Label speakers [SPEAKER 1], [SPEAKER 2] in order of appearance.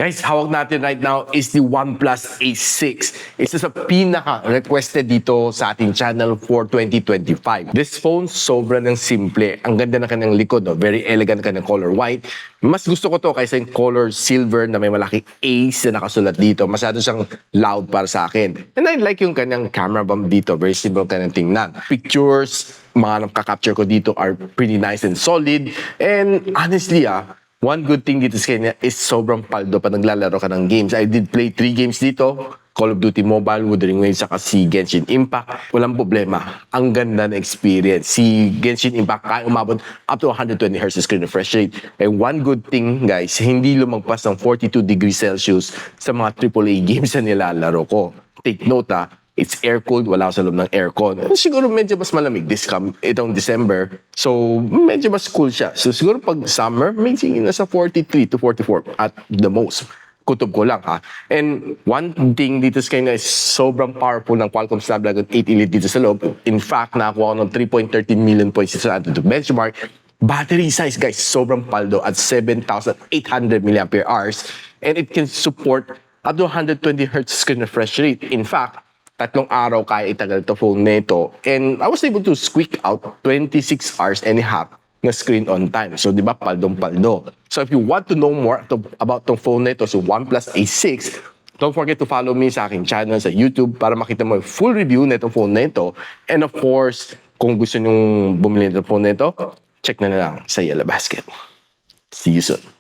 [SPEAKER 1] Guys, hawak natin right now is the OnePlus A6. Isa sa pinaka-requested dito sa ating channel for 2025. This phone, sobrang ng simple. Ang ganda na kanyang likod, no? Very elegant kanyang color white. Mas gusto ko to kaysa yung color silver na may malaking Ace na nakasulat dito. Masyado siyang loud para sa akin. And I like yung kanyang camera bump dito. Very simple kanyang tingnan. Pictures, mga nakaka-capture ko dito are pretty nice and solid. And honestly, one good thing dito sa kanya is sobrang paldo pa naglalaro ka ng games. I did play 3 games dito. Call of Duty Mobile, Wuthering Waves, saka si Genshin Impact. Walang problema. Ang ganda na experience. Si Genshin Impact kaya umabot up to 120 Hz screen refresh rate. And one good thing, guys, hindi lumagpas ng 42 degrees Celsius sa mga AAA games na nilalaro ko. Take note, it's air-cooled, wala ako sa loob ng aircon. Siguro medyo mas malamig itong December. So, medyo mas cool siya. So, siguro pag summer, medyo nasa 43 to 44 at the most. Kutob ko lang, And one thing dito sa kanya is sobrang powerful ng Qualcomm Snapdragon 8 Elite dito sa loob. In fact, nakakuha ko ng 3.13 million points sa atin to benchmark. Battery size, guys, sobrang paldo at 7,800 mAh. And it can support up to 120 Hz screen refresh rate. In fact, 3 araw kaya itagal to phone nito. And I was able to squeak out 26 hours and a half na screen on time. So, di ba, paldong-paldo. So, if you want to know more about tong phone nito, so OnePlus A6, don't forget to follow me sa aking channel sa YouTube para makita mo yung full review na itong phone nito. And of course, kung gusto nyong bumili ng phone nito, check na lang sa Yellow Basket. See you soon.